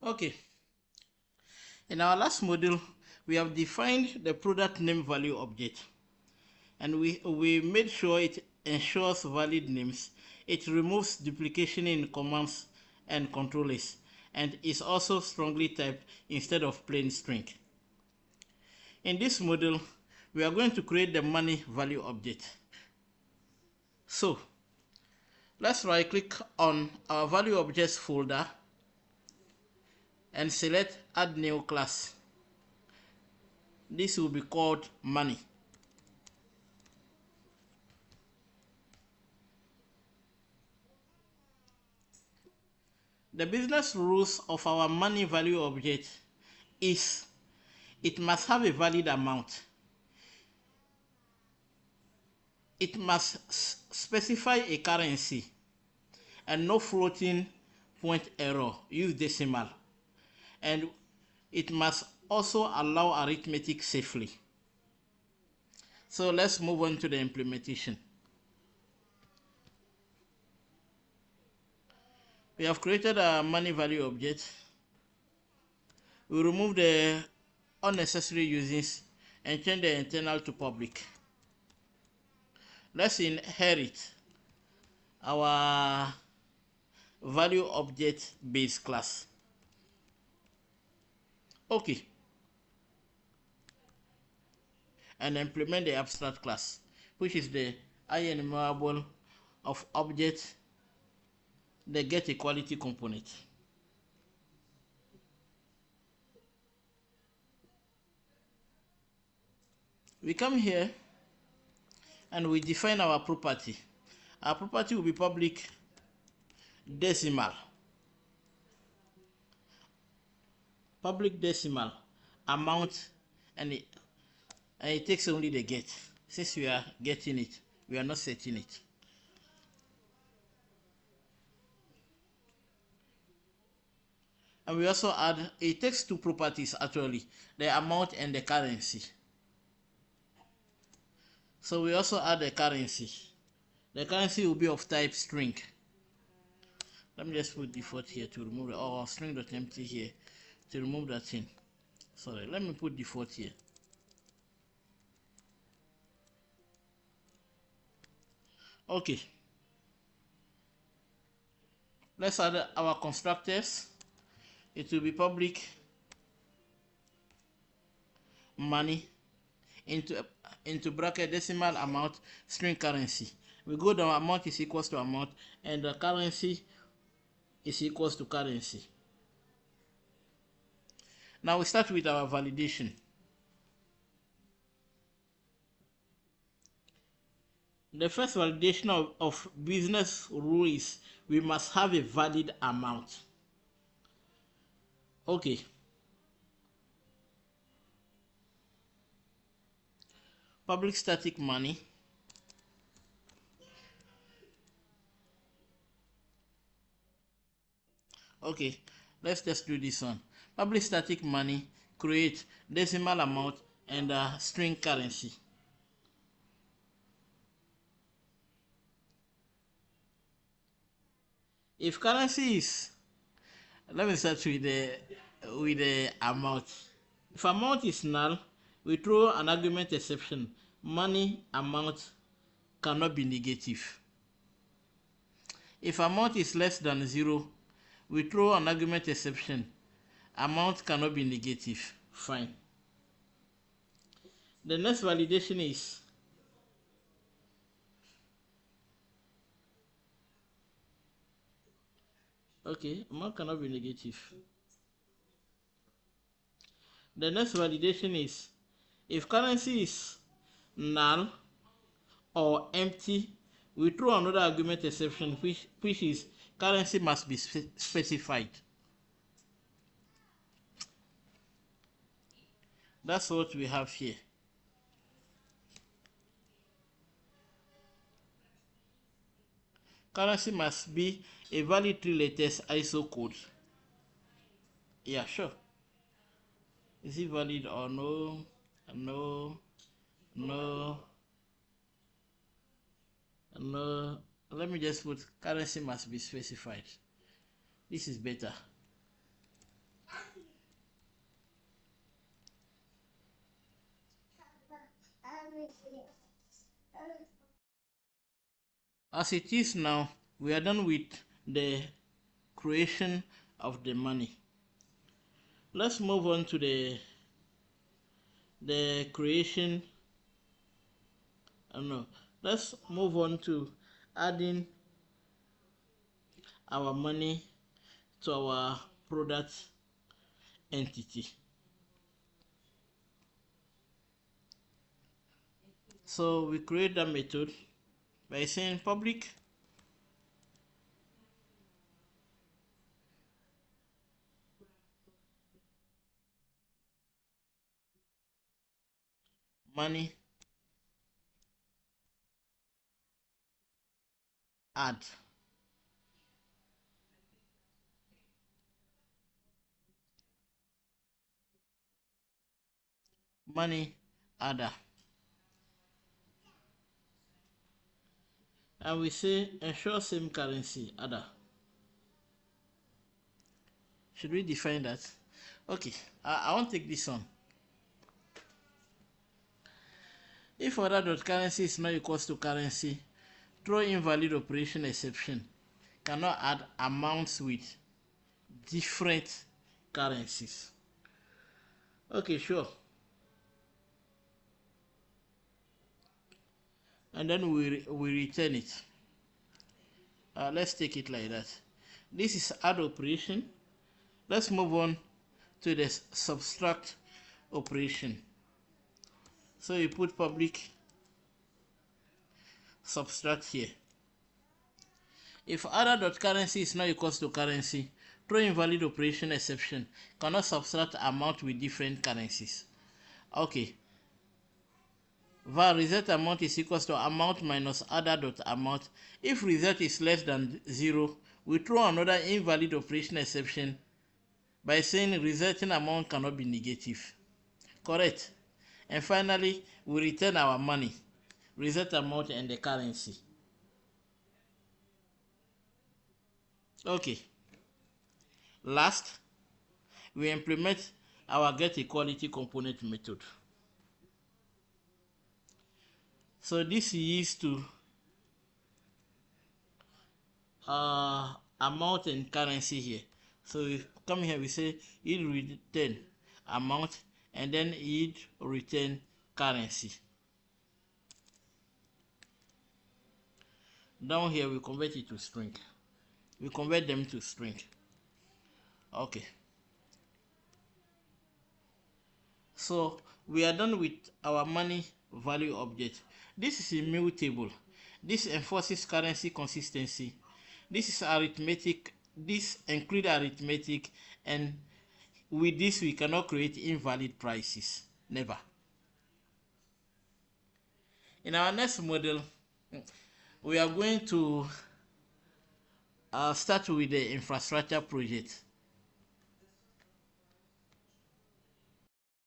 Okay, in our last module, we have defined the product name value object, and we made sure it ensures valid names, it removes duplication in commands and controllers, and is also strongly typed instead of plain string. In this module, we are going to create the money value object. So, let's right click on our value objects folder and select add new class. This will be called money. The business rules of our money value object is it must have a valid amount. It must specify a currency and no floating point error. Use decimal. And it must also allow arithmetic safely. So let's move on to the implementation. We have created a money value object. We remove the unnecessary usings and change the internal to public. Let's inherit our value object base class. Okay. And implement the abstract class, which is the enumerable of object, the get equality component. We come here and we define our property. Our property will be public decimal. Public decimal amount, and it takes only the get. Since we are getting it, we are not setting it. And we also add, it takes two properties actually, the amount and the currency. So we also add the currency. The currency will be of type string. Let me just put default here to remove it, or string.empty here to remove that thing. Sorry, let me put default here. Okay. Let's add our constructors. It will be public money into bracket decimal amount string currency. We go down, amount is equals to amount and the currency is equals to currency. Now we start with our validation. The first validation of business rule is we must have a valid amount. Okay. Public static money. Okay, let's just do this one. Public static money, create decimal amount and string currency. If currency is, let me start with the amount. If amount is null, we throw an argument exception. Money amount cannot be negative. If amount is less than 0, we throw an argument exception. Amount cannot be negative. Fine. The next validation is okay, amount cannot be negative. The next validation is if currency is null or empty, we throw another argument exception which is currency must be specified. That's what we have here. Currency must be a valid 3 letters ISO code. Yeah, sure. Is it valid or no? No. Let me just put currency must be specified. This is better. As it is now, we are done with the creation of the money. Let's move on to the creation. No, let's move on to adding our money to our product entity. So we create that method by saying public money add. Money adder. And we say ensure same currency adder. Should we define that? Okay, I want to take this one. If order.currency is not equals to currency, throw invalid operation exception. Cannot add amounts with different currencies. Okay, sure. And then we return it. Let's take it like that. This is add operation. Let's move on to the subtract operation. So you put public subtract here. If other.currency is not equals to currency, throw invalid operation exception. Cannot subtract amount with different currencies. Okay. var result amount is equals to amount minus other.amount. If result is less than 0, we throw another invalid operation exception by saying resulting amount cannot be negative. Correct? And finally, we return our money, result amount, and the currency. Okay. Last, we implement our get equality component method. So this is used to amount and currency here. So we come here, we say yield return amount, and then yield return currency. Down here we convert it to string. We convert them to string. Okay. So we are done with our money value object. This is immutable. This enforces currency consistency. This is arithmetic. This includes arithmetic, and with this we cannot create invalid prices. Never. In our next model, we are going to start with the infrastructure project.